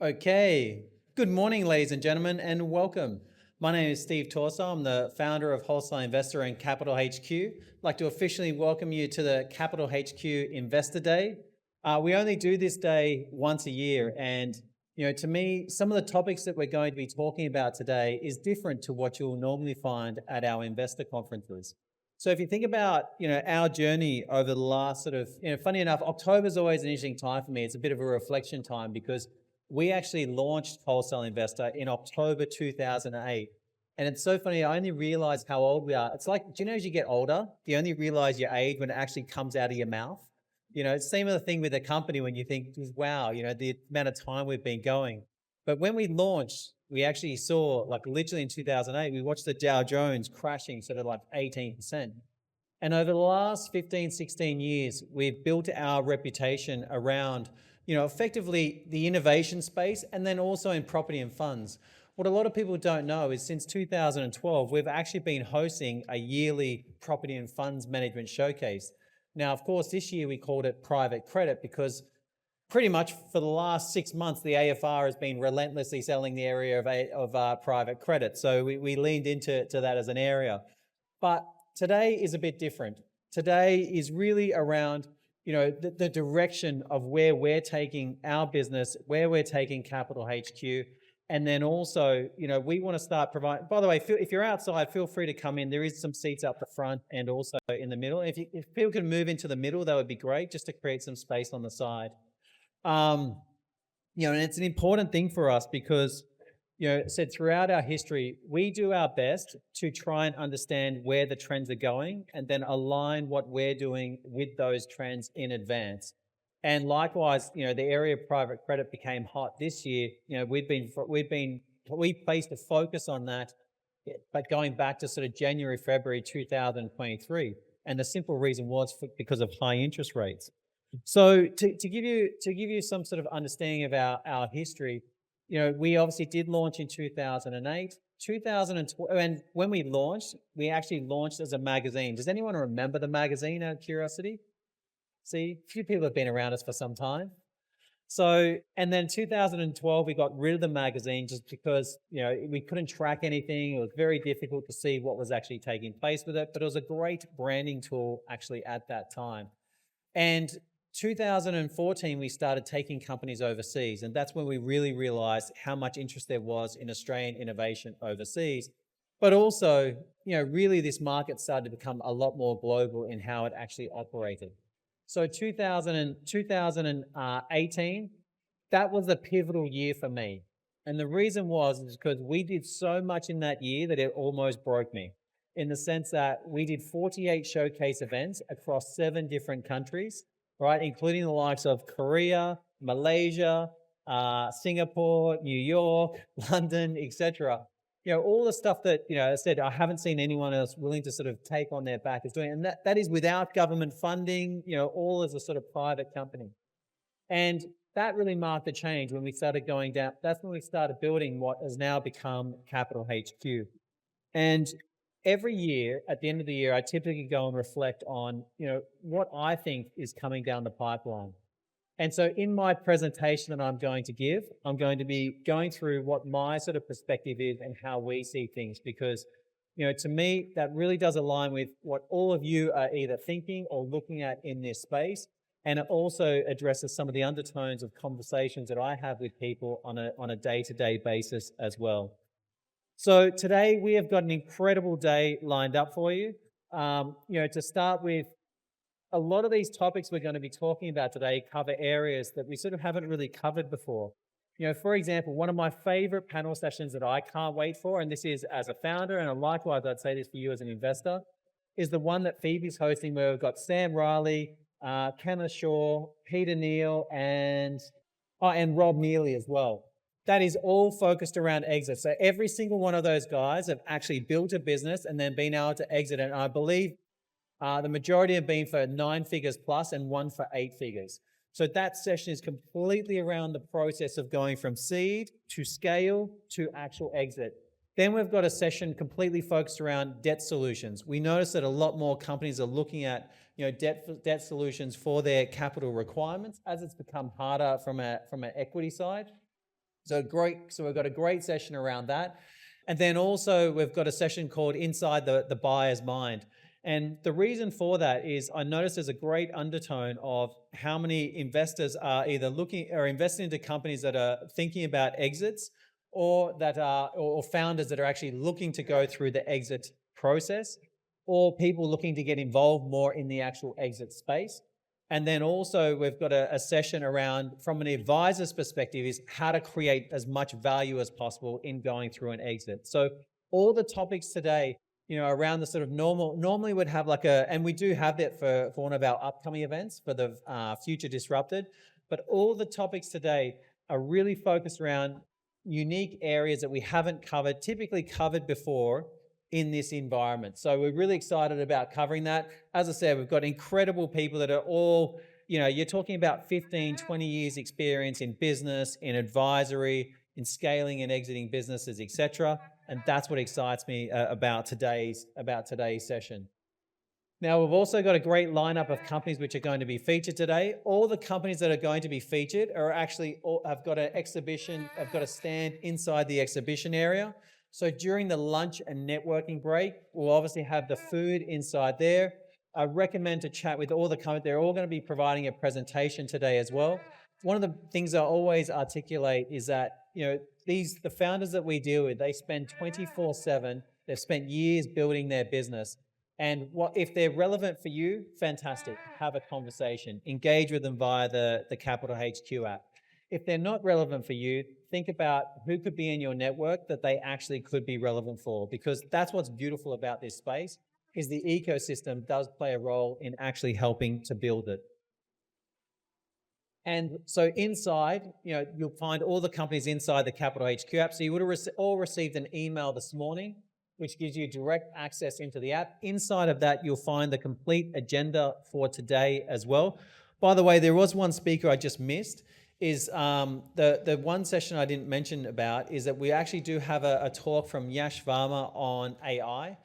Okay, good morning, ladies and gentlemen, and welcome. My name is Steve Torso. I'm the founder of Wholesale Investor and Capital HQ. I'd like to officially welcome you to the Capital HQ Investor Day. We only do this day once a year, and to me, some of the topics that we're going to be talking about today is different to what you'll normally find at our investor conferences. So if you think about, our journey over the last funny enough, October is always an interesting time for me. It's a bit of a reflection time because we actually launched Wholesale Investor in October 2008. And it's so funny, I only realized how old we are. It's like, do you know, as you get older, you only realize your age when it actually comes out of your mouth. It's the same other thing with a company when you think, wow, the amount of time we've been going. But when we launched, we actually saw, like literally in 2008, we watched the Dow Jones crashing sort of like 18%. And over the last 15, 16 years, we've built our reputation around effectively the innovation space and then also in property and funds. What a lot of people don't know is since 2012, we've actually been hosting a yearly property and funds management showcase. Now, of course, this year we called it private credit because pretty much for the last 6 months, the AFR has been relentlessly selling the area of private credit. So we leaned into that as an area. But today is a bit different. Today is really around the direction of where we're taking our business, where we're taking Capital HQ. And then also, we want to start providing, by the way, if you're outside, feel free to come in. There is some seats up the front and also in the middle. If people can move into the middle, that would be great, just to create some space on the side. And it's an important thing for us because, said throughout our history, we do our best to try and understand where the trends are going and then align what we're doing with those trends in advance. And likewise, the area of private credit became hot this year. We placed a focus on that, but going back to sort of January, February 2023. And the simple reason was because of high interest rates. So to give you some sort of understanding of our history, we obviously did launch in 2008, 2012, and when we launched, we actually launched as a magazine. Does anyone remember the magazine out of curiosity? See, a few people have been around us for some time. So, and then 2012, we got rid of the magazine just because, we couldn't track anything. It was very difficult to see what was actually taking place with it, but it was a great branding tool actually at that time. And 2014, we started taking companies overseas, and that's when we really realized how much interest there was in Australian innovation overseas. But also, really this market started to become a lot more global in how it actually operated. So 2018, that was a pivotal year for me. And the reason was because we did so much in that year that it almost broke me, in the sense that we did 48 showcase events across 7 different countries, right, including the likes of Korea, Malaysia, Singapore, New York, London, etc. All the stuff that, I said, I haven't seen anyone else willing to sort of take on their back is doing. And that is without government funding, all as a sort of private company. And that really marked the change when we started going down. That's when we started building what has now become Capital HQ. And every year, at the end of the year, I typically go and reflect on, what I think is coming down the pipeline. And so in my presentation that I'm going to give, I'm going to be going through what my sort of perspective is and how we see things, because, to me, that really does align with what all of you are either thinking or looking at in this space. And it also addresses some of the undertones of conversations that I have with people on a day-to-day basis as well. So today we have got an incredible day lined up for you. To start with, a lot of these topics we're going to be talking about today cover areas that we sort of haven't really covered before. For example, one of my favorite panel sessions that I can't wait for, and this is as a founder, and likewise I'd say this for you as an investor, is the one that Phoebe's hosting, where we've got Sam Riley, Kenneth Shaw, Peter Neal, and Rob Neely as well. That is all focused around exit. So every single one of those guys have actually built a business and then been able to exit it. And I believe the majority have been for 9 figures plus and one for 8 figures. So that session is completely around the process of going from seed to scale to actual exit. Then we've got a session completely focused around debt solutions. We notice that a lot more companies are looking at debt solutions for their capital requirements as it's become harder from an equity side. So we've got a great session around that. And then also we've got a session called Inside the Buyer's Mind. And the reason for that is I noticed there's a great undertone of how many investors are either looking or investing into companies that are thinking about exits, or that are or founders that are actually looking to go through the exit process, or people looking to get involved more in the actual exit space. And then also we've got a session around, from an advisor's perspective, is how to create as much value as possible in going through an exit. So all the topics today, around the sort of normally would have and we do have that for one of our upcoming events for the Future Disrupted, but all the topics today are really focused around unique areas that we haven't typically covered before in this environment. So we're really excited about covering that. As I said, we've got incredible people that are all, you're talking about 15, 20 years experience in business, in advisory, in scaling and exiting businesses, etc. And that's what excites me about today's session. Now, we've also got a great lineup of companies which are going to be featured today. All the companies that are going to be featured are actually have got an exhibition, have got a stand inside the exhibition area. So during the lunch and networking break, we'll obviously have the food inside there. I recommend to chat with all the companies. They're all going to be providing a presentation today as well. One of the things I always articulate is that, the founders that we deal with, they spend 24/7. They've spent years building their business. And if they're relevant for you, fantastic. Have a conversation. Engage with them via the Capital HQ app. If they're not relevant for you, think about who could be in your network that they actually could be relevant for, because that's what's beautiful about this space, is the ecosystem does play a role in actually helping to build it. And so inside, you'll find all the companies inside the Capital HQ app. So you would have all received an email this morning, which gives you direct access into the app. Inside of that, you'll find the complete agenda for today as well. By the way, there was one speaker I just missed. Is the one session I didn't mention about is that we actually do have a talk from Yash Varma on AI.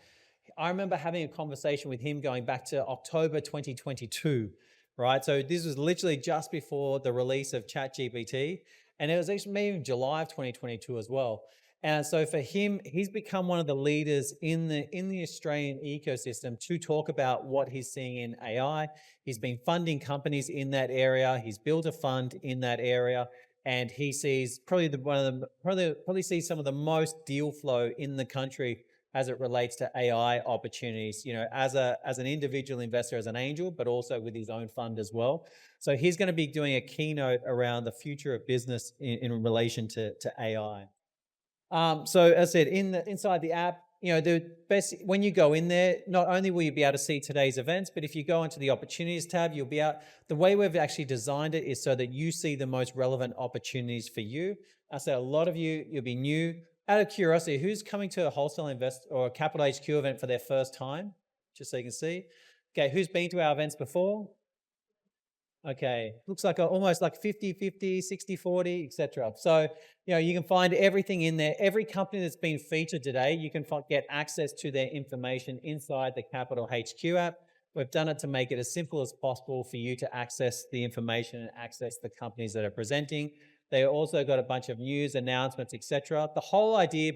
I remember having a conversation with him going back to October 2022, right? So this was literally just before the release of ChatGPT, and it was actually maybe July of 2022 as well. And so for him, he's become one of the leaders in the Australian ecosystem to talk about what he's seeing in AI. He's been funding companies in that area. He's built a fund in that area, and he sees probably sees some of the most deal flow in the country as it relates to AI opportunities. As an individual investor, as an angel, but also with his own fund as well. So he's going to be doing a keynote around the future of business in relation to AI. So as I said, inside the app, the best, when you go in there, not only will you be able to see today's events, but if you go into the opportunities tab, you'll be the way we've actually designed it is so that you see the most relevant opportunities for you. I said a lot of you'll be new. Out of curiosity, who's coming to a Wholesale Investor or a Capital HQ event for their first time? Just so you can see. Okay, who's been to our events before? Okay, looks like almost like 50-50, 60-40, etc. So, you can find everything in there. Every company that's been featured today, you can get access to their information inside the Capital HQ app. We've done it to make it as simple as possible for you to access the information and access the companies that are presenting. They also got a bunch of news, announcements, etc. The whole idea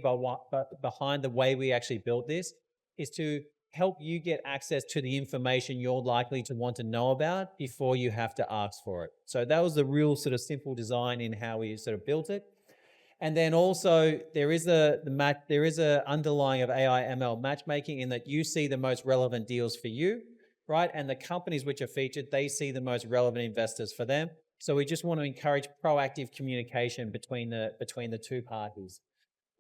behind the way we actually built this is to help you get access to the information you're likely to want to know about before you have to ask for it. So that was the real sort of simple design in how we sort of built it. And then also there is a underlying of AI ML matchmaking in that you see the most relevant deals for you, right? And the companies which are featured, they see the most relevant investors for them. So we just want to encourage proactive communication between the two parties.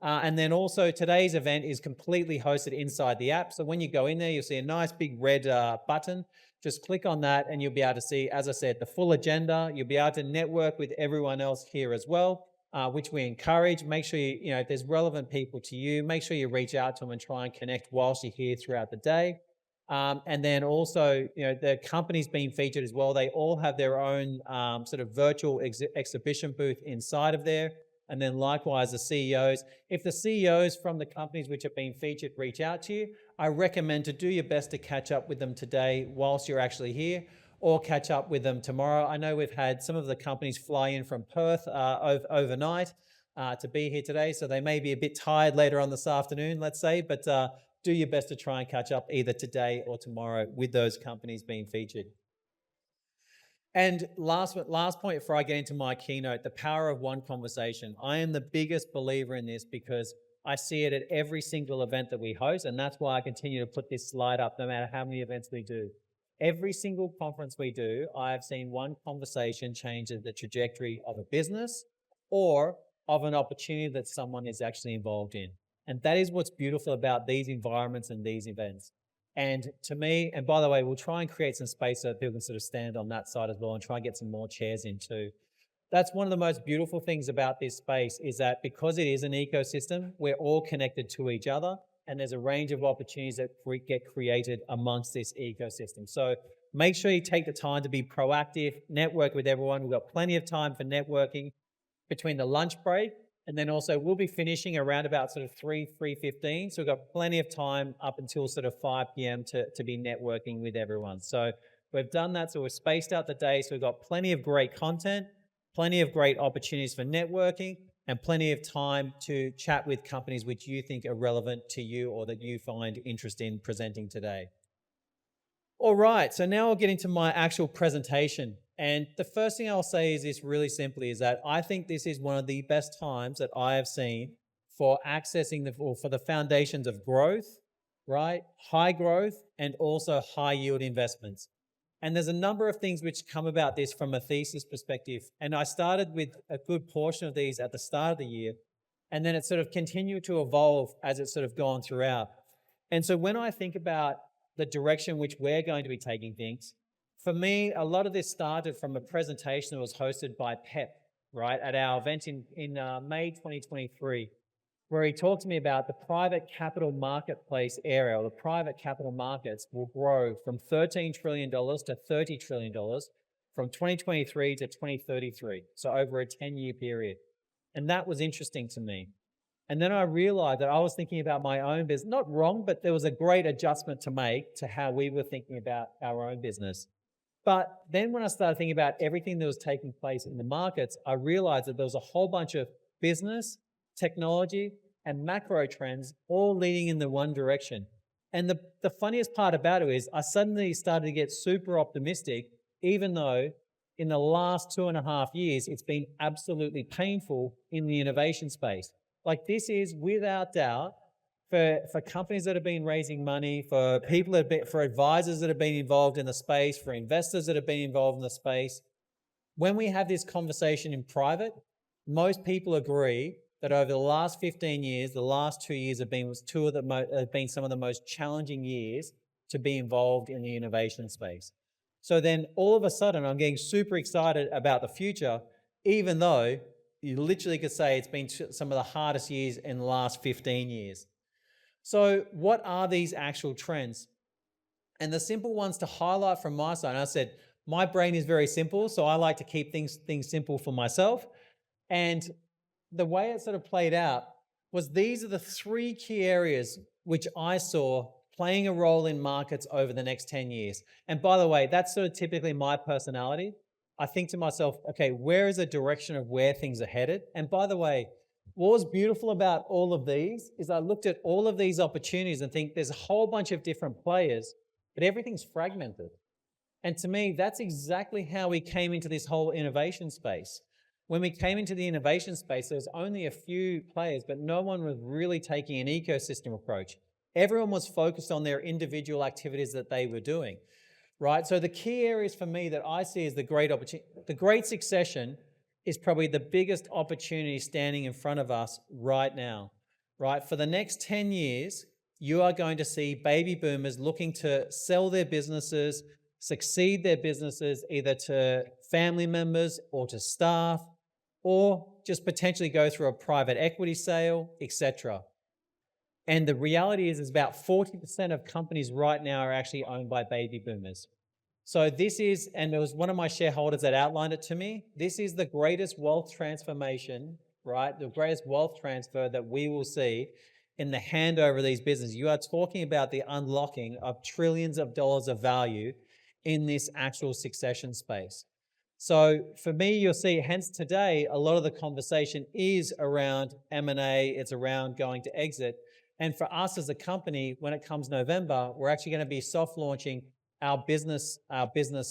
And then also today's event is completely hosted inside the app. So when you go in there, you'll see a nice big red button. Just click on that and you'll be able to see, as I said, the full agenda. You'll be able to network with everyone else here as well, which we encourage. Make sure if there's relevant people to you, make sure you reach out to them and try and connect whilst you're here throughout the day. And then also, the companies being featured as well, they all have their own sort of virtual exhibition booth inside of there. And then likewise, the CEOs. If the CEOs from the companies which have been featured reach out to you, I recommend to do your best to catch up with them today whilst you're actually here, or catch up with them tomorrow. I know we've had some of the companies fly in from Perth overnight. to be here today. So they may be a bit tired later on this afternoon, let's say, but do your best to try and catch up either today or tomorrow with those companies being featured. And last point before I get into my keynote, the power of one conversation. I am the biggest believer in this because I see it at every single event that we host, and that's why I continue to put this slide up no matter how many events we do. Every single conference we do, I've seen one conversation change the trajectory of a business or of an opportunity that someone is actually involved in. And that is what's beautiful about these environments and these events. And to me, and by the way, we'll try and create some space so that people can sort of stand on that side as well and try and get some more chairs in too. That's one of the most beautiful things about this space is that because it is an ecosystem, we're all connected to each other and there's a range of opportunities that get created amongst this ecosystem. So make sure you take the time to be proactive, network with everyone. We've got plenty of time for networking between the lunch break. And then also we'll be finishing around about sort of 3:15. So we've got plenty of time up until sort of 5 p.m. to be networking with everyone. So we've done that. So we've spaced out the day. So we've got plenty of great content, plenty of great opportunities for networking, and plenty of time to chat with companies which you think are relevant to you or that you find interest in presenting today. All right, so now I'll get into my actual presentation. And the first thing I'll say is this really simply is that I think this is one of the best times that I have seen for accessing for the foundations of growth, right? High growth and also high yield investments. And there's a number of things which come about this from a thesis perspective. And I started with a good portion of these at the start of the year. And then it sort of continued to evolve as it's sort of gone throughout. And so when I think about the direction which we're going to be taking things, for me, a lot of this started from a presentation that was hosted by Pep, right, at our event in May 2023, where he talked to me about the private capital marketplace area, or the private capital markets will grow from $13 trillion to $30 trillion from 2023 to 2033, so over a 10-year period. And that was interesting to me. And then I realized that I was thinking about my own business, not wrong, but there was a great adjustment to make to how we were thinking about our own business. But then when I started thinking about everything that was taking place in the markets, I realized that there was a whole bunch of business, technology, and macro trends all leading in the one direction. And the funniest part about it is I suddenly started to get super optimistic, even though in the last 2.5 years, it's been absolutely painful in the innovation space. Like this is without doubt for companies that have been raising money, for people for advisors that have been involved in the space, for investors that have been involved in the space. When we have this conversation in private, most people agree that over the last 15 years, the last 2 years have been some of the most challenging years to be involved in the innovation space. So then all of a sudden, I'm getting super excited about the future, even though you literally could say it's been some of the hardest years in the last 15 years. So what are these actual trends? And the simple ones to highlight from my side, and I said, my brain is very simple, so I like to keep things simple for myself. And the way it sort of played out was these are the 3 key areas which I saw playing a role in markets over the next 10 years. And by the way, that's sort of typically my personality. I think to myself, okay, where is the direction of where things are headed? And by the way, what was beautiful about all of these is I looked at all of these opportunities and think there's a whole bunch of different players, but everything's fragmented. And to me, that's exactly how we came into this whole innovation space. When we came into the innovation space, there was only a few players, but no one was really taking an ecosystem approach. Everyone was focused on their individual activities that they were doing, right? So the key areas for me that I see as the great opportunity, the great succession is probably the biggest opportunity standing in front of us right now, right? For the next 10 years, you are going to see baby boomers looking to sell their businesses, succeed their businesses either to family members or to staff, or just potentially go through a private equity sale, etc. And the reality is about 40% of companies right now are actually owned by baby boomers. So this is, and there was one of my shareholders that outlined it to me, this is the greatest wealth transformation, right? The greatest wealth transfer that we will see in the handover of these businesses. You are talking about the unlocking of trillions of dollars of value in this actual succession space. So for me, you'll see, hence today, a lot of the conversation is around M&A, it's around going to exit. And for us as a company, when it comes November, we're actually going to be soft launching our business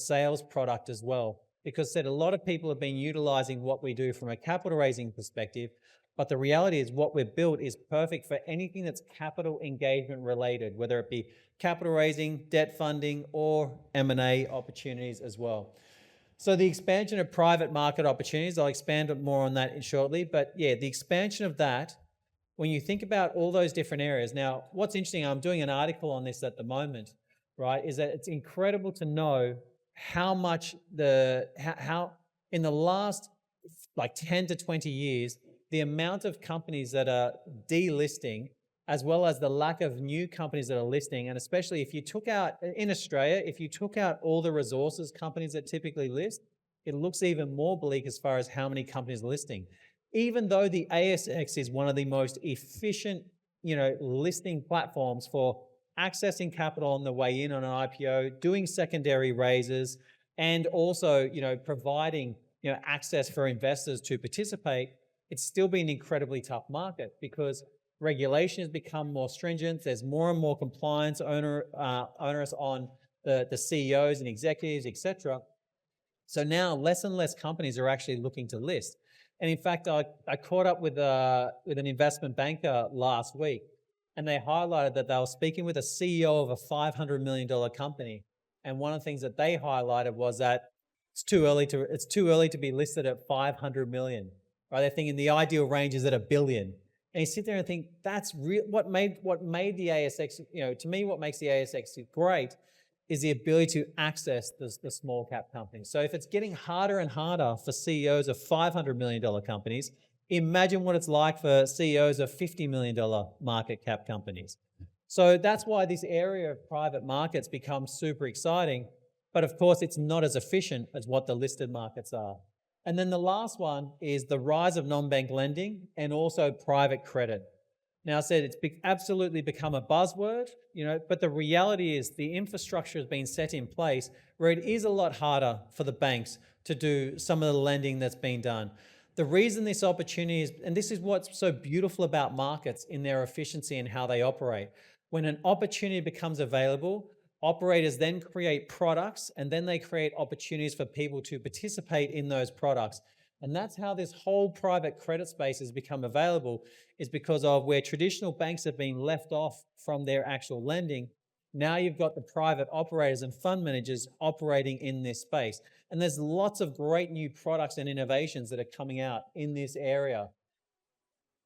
sales product as well. Because a lot of people have been utilizing what we do from a capital raising perspective, but the reality is what we've built is perfect for anything that's capital engagement related, whether it be capital raising, debt funding, or M&A opportunities as well. So the expansion of private market opportunities, I'll expand more on that shortly, but yeah, the expansion of that, when you think about all those different areas. Now, what's interesting, I'm doing an article on this at the moment, right, is that it's incredible to know how much how in the last like 10 to 20 years, the amount of companies that are delisting, as well as the lack of new companies that are listing, and especially if you took out, in Australia, if you took out all the resources companies that typically list, it looks even more bleak as far as how many companies are listing. Even though the ASX is one of the most efficient, listing platforms for accessing capital on the way in on an IPO, doing secondary raises, and also, providing, access for investors to participate, it's still been an incredibly tough market because regulation has become more stringent. There's more and more compliance onerous on the CEOs and executives, etc. So now less and less companies are actually looking to list. And in fact, I caught up with an investment banker last week, and they highlighted that they were speaking with a CEO of a $500 million company. And one of the things that they highlighted was that it's too early to be listed at 500 million, right? They're thinking the ideal range is at $1 billion. And you sit there and think, that's real. What made the ASX, to me, what makes the ASX great is the ability to access the small cap companies. So if it's getting harder and harder for CEOs of $500 million companies, imagine what it's like for CEOs of $50 million market cap companies. So that's why this area of private markets becomes super exciting. But of course, it's not as efficient as what the listed markets are. And then the last one is the rise of non-bank lending and also private credit. Now, I said it's absolutely become a buzzword, but the reality is the infrastructure has been set in place where it is a lot harder for the banks to do some of the lending that's been done. The reason this opportunity is, and this is what's so beautiful about markets in their efficiency and how they operate. When an opportunity becomes available, operators then create products and then they create opportunities for people to participate in those products. And that's how this whole private credit space has become available, is because of where traditional banks have been left off from their actual lending. Now you've got the private operators and fund managers operating in this space. And there's lots of great new products and innovations that are coming out in this area.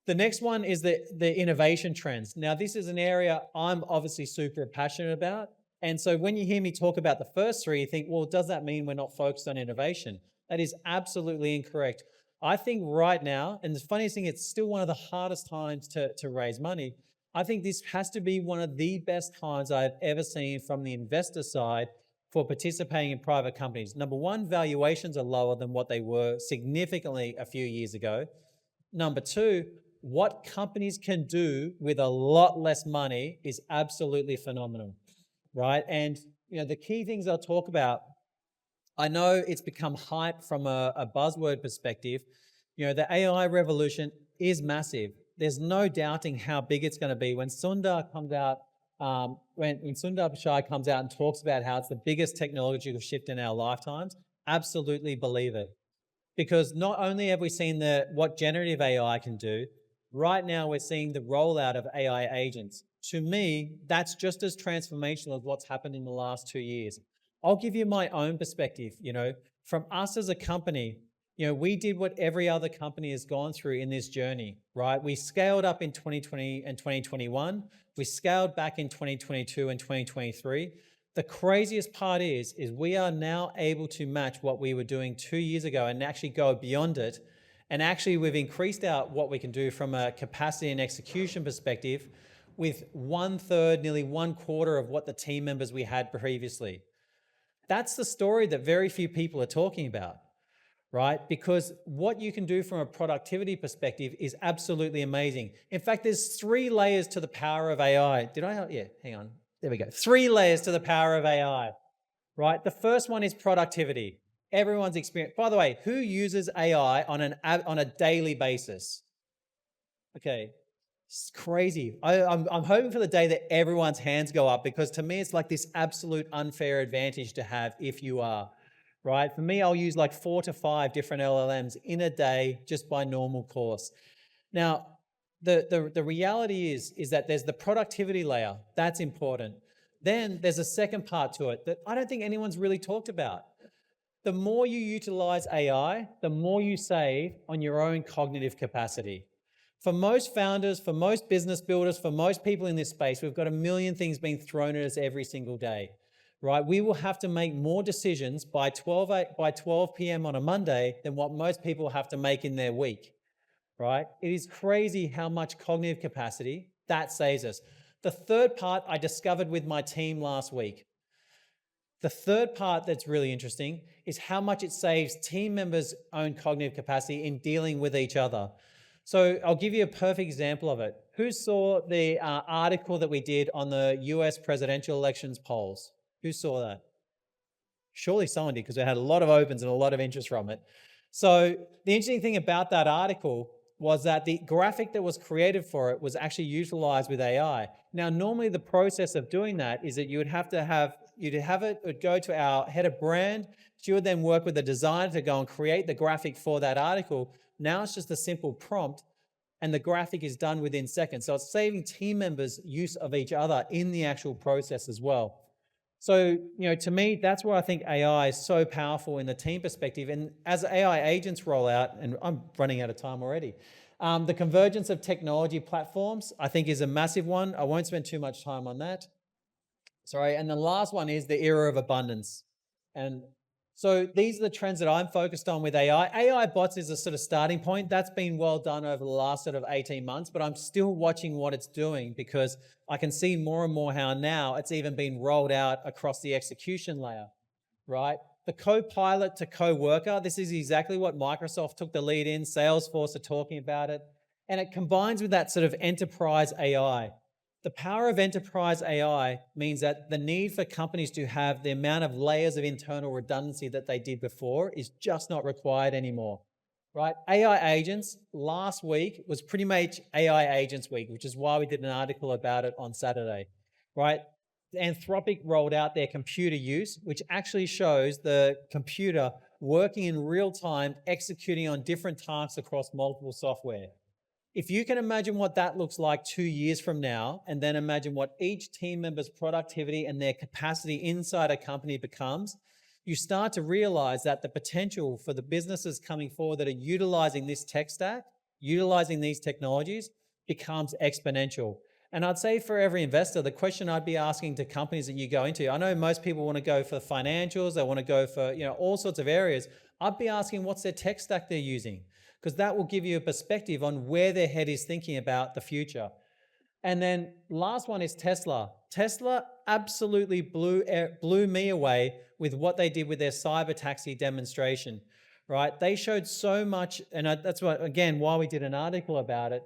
The next one is the innovation trends. Now, this is an area I'm obviously super passionate about. And so when you hear me talk about the first three, you think, well, does that mean we're not focused on innovation? That is absolutely incorrect. I think right now, and the funniest thing, it's still one of the hardest times to raise money. I think this has to be one of the best times I've ever seen from the investor side for participating in private companies. Number one, valuations are lower than what they were significantly a few years ago. Number two, what companies can do with a lot less money is absolutely phenomenal, right? And the key things I'll talk about, I know it's become hype from a buzzword perspective. The AI revolution is massive. There's no doubting how big it's going to be. When Sundar comes out, when Sundar Pichai comes out and talks about how it's the biggest technological shift in our lifetimes, absolutely believe it. Because not only have we seen what generative AI can do, right now we're seeing the rollout of AI agents. To me, that's just as transformational as what's happened in the last 2 years. I'll give you my own perspective. From us as a company, we did what every other company has gone through in this journey, right? We scaled up in 2020 and 2021. We scaled back in 2022 and 2023. The craziest part is we are now able to match what we were doing 2 years ago and actually go beyond it. And actually, we've increased out what we can do from a capacity and execution perspective with 1/3, nearly 1/4 of what the team members we had previously. That's the story that very few people are talking about, right? Because what you can do from a productivity perspective is absolutely amazing. In fact, there's 3 layers to the power of AI. Yeah, hang on. There we go. 3 layers to the power of AI, right? The first one is productivity. Everyone's experience. By the way, who uses AI on a daily basis? Okay, it's crazy. I'm hoping for the day that everyone's hands go up, because to me, it's like this absolute unfair advantage to have if you are, right? For me, I'll use like 4 to 5 different LLMs in a day just by normal course. Now, the reality is that there's the productivity layer. That's important. Then there's a second part to it that I don't think anyone's really talked about. The more you utilize AI, the more you save on your own cognitive capacity. For most founders, for most business builders, for most people in this space, we've got a million things being thrown at us every single day, right? We will have to make more decisions by 12 p.m. on a Monday than what most people have to make in their week, right? It is crazy how much cognitive capacity that saves us. The third part I discovered with my team last week. The third part that's really interesting is how much it saves team members' own cognitive capacity in dealing with each other. So I'll give you a perfect example of it. Who saw the article that we did on the US presidential elections polls? Who saw that? Surely someone did, because it had a lot of opens and a lot of interest from it. So the interesting thing about that article was that the graphic that was created for it was actually utilized with AI. Now, normally the process of doing that is that you'd have it would go to our head of brand. She would then work with the designer to go and create the graphic for that article. Now it's just a simple prompt, and the graphic is done within seconds. So it's saving team members use of each other in the actual process as well. So, to me, that's where I think AI is so powerful in the team perspective. And as AI agents roll out, and I'm running out of time already, the convergence of technology platforms, I think, is a massive one. I won't spend too much time on that. Sorry. And the last one is the era of abundance. And so these are the trends that I'm focused on with AI. AI bots is a sort of starting point. That's been well done over the last sort of 18 months, but I'm still watching what it's doing, because I can see more and more how now it's even been rolled out across the execution layer, right? The co-pilot to co-worker, this is exactly what Microsoft took the lead in. Salesforce are talking about it. And it combines with that sort of enterprise AI. The power of enterprise AI means that the need for companies to have the amount of layers of internal redundancy that they did before is just not required anymore, right? AI agents, last week was pretty much AI agents week, which is why we did an article about it on Saturday, right? Anthropic rolled out their computer use, which actually shows the computer working in real time, executing on different tasks across multiple software. If you can imagine what that looks like 2 years from now, and then imagine what each team member's productivity and their capacity inside a company becomes, you start to realize that the potential for the businesses coming forward that are utilizing this tech stack, utilizing these technologies, becomes exponential. And I'd say for every investor, the question I'd be asking to companies that you go into, I know most people want to go for financials, they want to go for all sorts of areas. I'd be asking what's their tech stack they're using, because that will give you a perspective on where their head is thinking about the future. And then last one is Tesla. Tesla absolutely blew me away with what they did with their cyber taxi demonstration, right? They showed so much, and that's why we did an article about it,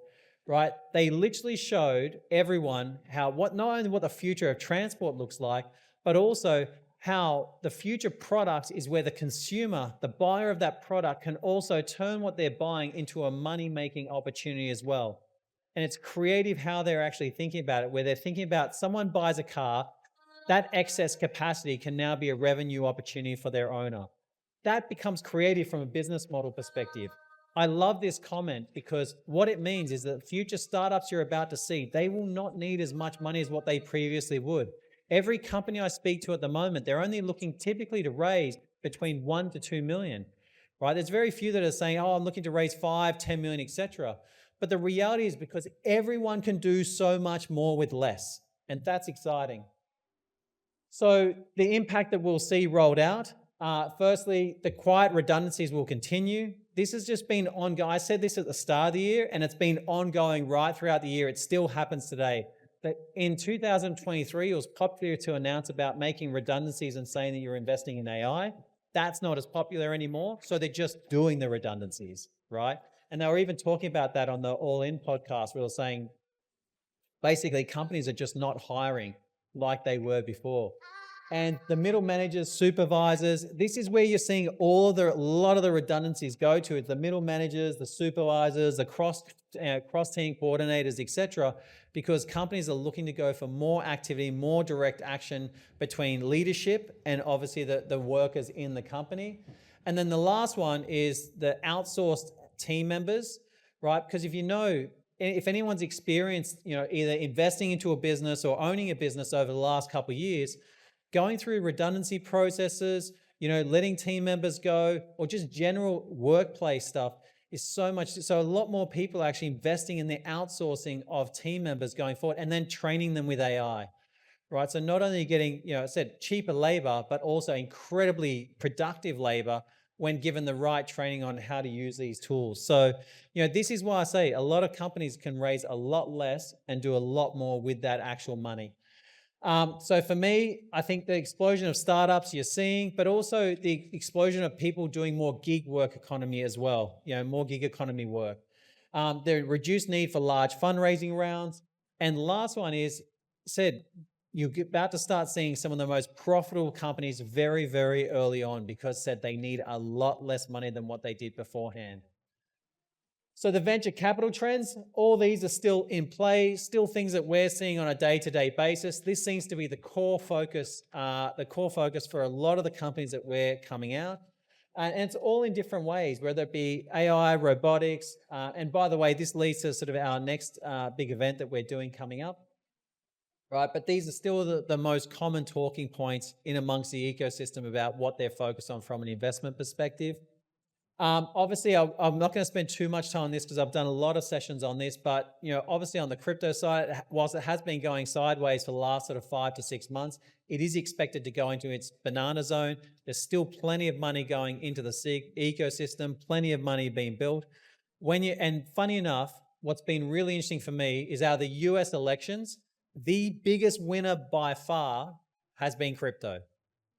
right? They literally showed everyone not only what the future of transport looks like, but also how the future product is where the consumer, the buyer of that product, can also turn what they're buying into a money-making opportunity as well. And it's creative how they're actually thinking about it, where they're thinking about someone buys a car, that excess capacity can now be a revenue opportunity for their owner. That becomes creative from a business model perspective. I love this comment, because what it means is that future startups you're about to see, they will not need as much money as what they previously would. Every company I speak to at the moment, they're only looking typically to raise between 1 to 2 million, right? There's very few that are saying, oh, I'm looking to raise 5, 10 million, etc. But the reality is, because everyone can do so much more with less, and that's exciting. So the impact that we'll see rolled out, firstly, the quiet redundancies will continue. This has just been ongoing. I said this at the start of the year, and it's been ongoing right throughout the year. It still happens today. That in 2023, it was popular to announce about making redundancies and saying that you're investing in AI. That's not as popular anymore. So they're just doing the redundancies, right? And they were even talking about that on the All In podcast, where they were saying basically companies are just not hiring like they were before. And the middle managers, supervisors, this is where you're seeing a lot of the redundancies go to. It's the middle managers, the supervisors, the cross-team coordinators, etc., because companies are looking to go for more activity, more direct action between leadership and obviously the workers in the company. And then the last one is the outsourced team members, right? Because if anyone's experienced, either investing into a business or owning a business over the last couple of years, going through redundancy processes, letting team members go, or just general workplace stuff is so a lot more people are actually investing in the outsourcing of team members going forward and then training them with AI, right? So not only getting, cheaper labor, but also incredibly productive labor when given the right training on how to use these tools. So, this is why I say a lot of companies can raise a lot less and do a lot more with that actual money. So for me, I think the explosion of startups you're seeing, but also the explosion of people doing more gig work economy as well, more gig economy work. The reduced need for large fundraising rounds. And the last one is, you're about to start seeing some of the most profitable companies very, very early on because they need a lot less money than what they did beforehand. So the venture capital trends, all these are still in play, still things that we're seeing on a day-to-day basis. This seems to be the core focus for a lot of the companies that we're coming out. And it's all in different ways, whether it be AI, robotics. And by the way, this leads to sort of our next big event that we're doing coming up. Right, but these are still the most common talking points in amongst the ecosystem about what they're focused on from an investment perspective. Obviously, I'm not going to spend too much time on this because I've done a lot of sessions on this, but obviously on the crypto side, whilst it has been going sideways for the last sort of 5 to 6 months, it is expected to go into its banana zone. There's still plenty of money going into the ecosystem, plenty of money being built. And funny enough, what's been really interesting for me is out of the US elections, the biggest winner by far has been crypto,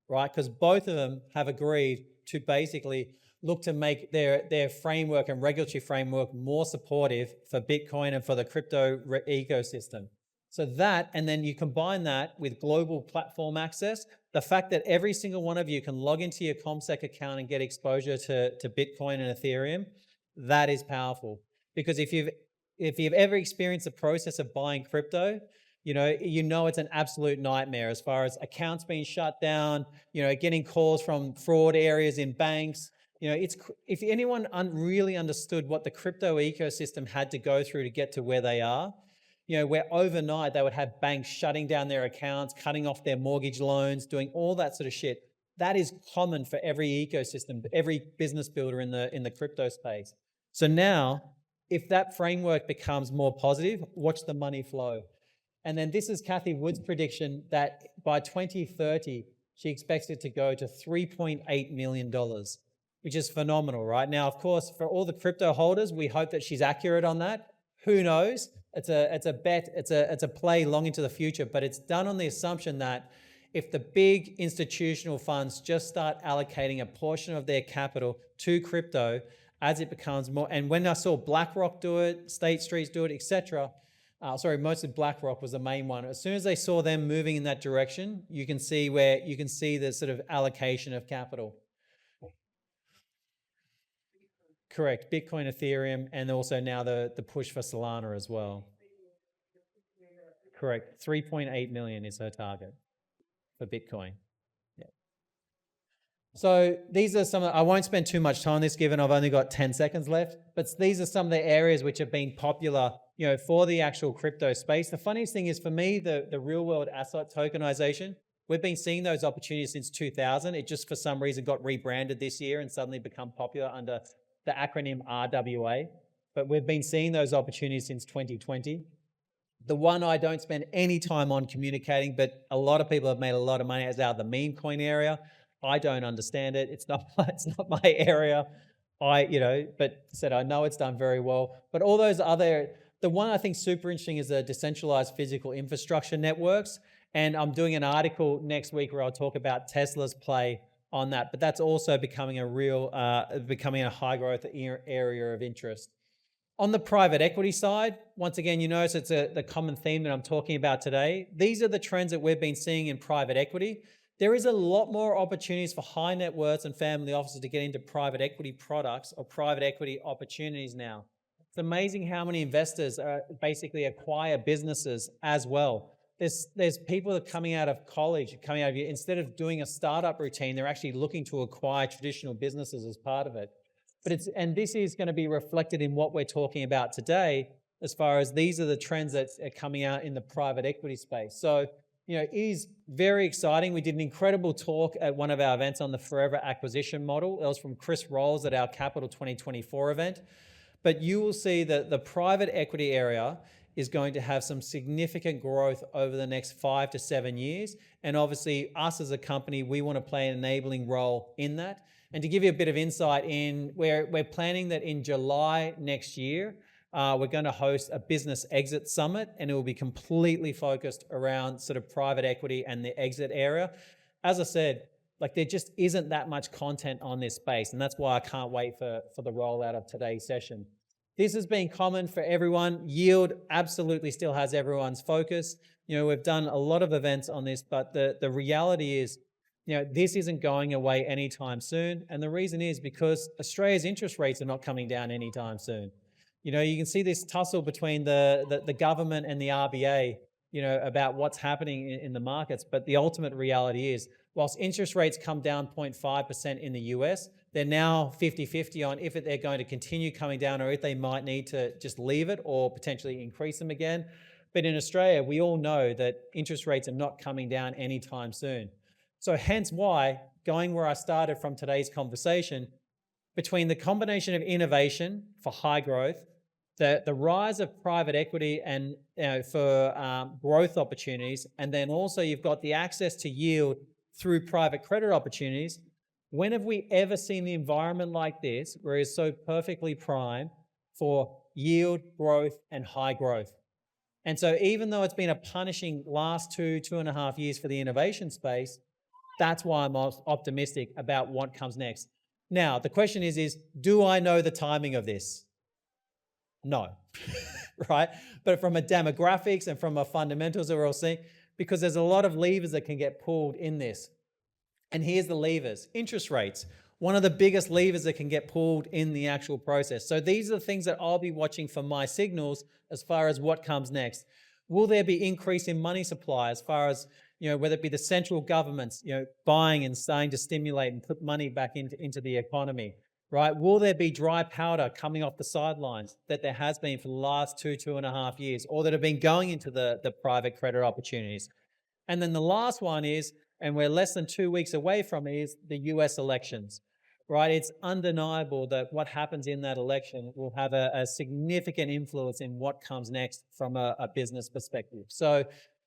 right? Because both of them have agreed to basically look to make their framework and regulatory framework more supportive for Bitcoin and for the crypto ecosystem. So that, and then you combine that with global platform access, the fact that every single one of you can log into your ComSec account and get exposure to Bitcoin and Ethereum, that is powerful. Because if you've ever experienced the process of buying crypto, it's an absolute nightmare as far as accounts being shut down, getting calls from fraud areas in banks. If anyone really understood what the crypto ecosystem had to go through to get to where they are, where overnight they would have banks shutting down their accounts, cutting off their mortgage loans, doing all that sort of shit. That is common for every ecosystem, every business builder in the crypto space. So now, if that framework becomes more positive, watch the money flow. And then this is Cathie Wood's prediction that by 2030, she expects it to go to $3.8 million. Which is phenomenal, right? Now, of course, for all the crypto holders, we hope that she's accurate on that. Who knows? It's a bet, it's a play long into the future, but it's done on the assumption that if the big institutional funds just start allocating a portion of their capital to crypto as it becomes more, and when I saw BlackRock do it, State Street do it, etc. Mostly BlackRock was the main one. As soon as they saw them moving in that direction, you can see the sort of allocation of capital. Correct. Bitcoin, Ethereum, and also now the push for Solana as well. Correct. 3.8 million is her target for Bitcoin. Yeah. So these are I won't spend too much time on this given I've only got 10 seconds left, but these are some of the areas which have been popular, for the actual crypto space. The funniest thing is for me, the real world asset tokenization, we've been seeing those opportunities since 2000. It just for some reason got rebranded this year and suddenly become popular under the acronym RWA, but we've been seeing those opportunities since 2020. The one I don't spend any time on communicating, but a lot of people have made a lot of money is out of the meme coin area. I don't understand it. It's not my area. But I know it's done very well. But all those the one I think super interesting is the decentralized physical infrastructure networks. And I'm doing an article next week where I'll talk about Tesla's play on that, but that's also becoming a high growth area of interest. On the private equity side, once again, notice it's the common theme that I'm talking about today. These are the trends that we've been seeing in private equity. there is a lot more opportunities for high net worths and family offices to get into private equity products or private equity opportunities now. It's amazing how many investors basically acquire businesses as well. There's people that are coming out of college, instead of doing a startup routine, they're actually looking to acquire traditional businesses as part of it. And this is going to be reflected in what we're talking about today, as far as these are the trends that are coming out in the private equity space. So, it is very exciting. We did an incredible talk at one of our events on the forever acquisition model. That was from Chris Rolls at our Capital 2024 event. But you will see that the private equity area is going to have some significant growth over the next 5 to 7 years. And obviously, us as a company, we want to play an enabling role in that. And to give you a bit of insight we're planning that in July next year, we're going to host a business exit summit, and it will be completely focused around sort of private equity and the exit area. As I said, there just isn't that much content on this space, and that's why I can't wait for the rollout of today's session. This has been common for everyone. Yield absolutely still has everyone's focus. We've done a lot of events on this, but the reality is, this isn't going away anytime soon. And the reason is because Australia's interest rates are not coming down anytime soon. You can see this tussle between the government and the RBA, about what's happening in the markets. But the ultimate reality is, whilst interest rates come down 0.5% in the US, they're now 50-50 on if they're going to continue coming down or if they might need to just leave it or potentially increase them again. But in Australia, we all know that interest rates are not coming down anytime soon. So hence why, going where I started from today's conversation, between the combination of innovation for high growth, the rise of private equity and for growth opportunities, and then also you've got the access to yield through private credit opportunities. When have we ever seen the environment like this, where it's so perfectly primed for yield, growth, and high growth? And so even though it's been a punishing last 2.5 years for the innovation space, that's why I'm optimistic about what comes next. Now, the question is do I know the timing of this? No, right? But from a demographics and from a fundamentals that we're all seeing, because there's a lot of levers that can get pulled in this. And here's the levers. Interest rates, one of the biggest levers that can get pulled in the actual process. So these are the things that I'll be watching for my signals as far as what comes next. Will there be increase in money supply as far as, whether it be the central governments, buying and starting to stimulate and put money back into the economy, right? Will there be dry powder coming off the sidelines that there has been for the last 2.5 years, or that have been going into the private credit opportunities? And then the last one is, and we're less than 2 weeks away from it, is the US elections, right? It's undeniable that what happens in that election will have a significant influence in what comes next from a business perspective. So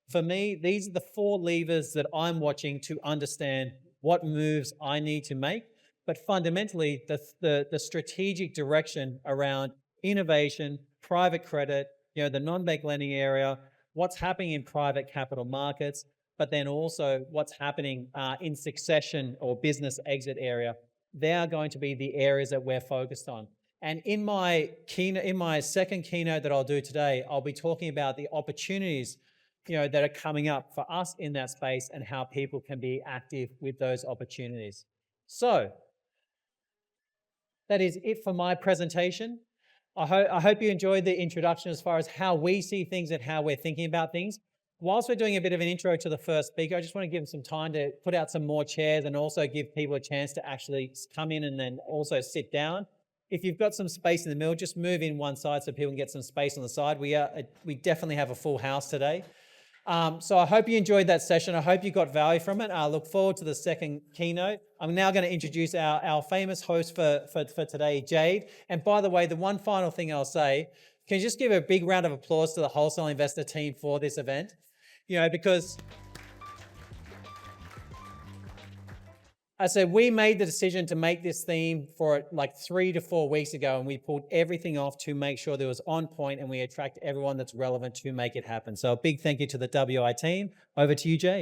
for me, these are the 4 levers that I'm watching to understand what moves I need to make. But fundamentally, the strategic direction around innovation, private credit, the non-bank lending area, what's happening in private capital markets, but then also what's happening in succession or business exit area. They are going to be the areas that we're focused on. And in my second keynote that I'll do today, I'll be talking about the opportunities that are coming up for us in that space and how people can be active with those opportunities. So that is it for my presentation. I hope you enjoyed the introduction as far as how we see things and how we're thinking about things. Whilst we're doing a bit of an intro to the first speaker, I just want to give them some time to put out some more chairs and also give people a chance to actually come in and then also sit down. If you've got some space in the middle, just move in one side so people can get some space on the side. We definitely have a full house today. So I hope you enjoyed that session. I hope you got value from it. I look forward to the second keynote. I'm now going to introduce our famous host for today, Jade. And by the way, the one final thing I'll say, can you just give a big round of applause to the Wholesale Investor team for this event? Because I said we made the decision to make this theme for like 3 to 4 weeks ago, and we pulled everything off to make sure that it was on point and we attract everyone that's relevant to make it happen. So a big thank you to the WI team. Over to you, Jade.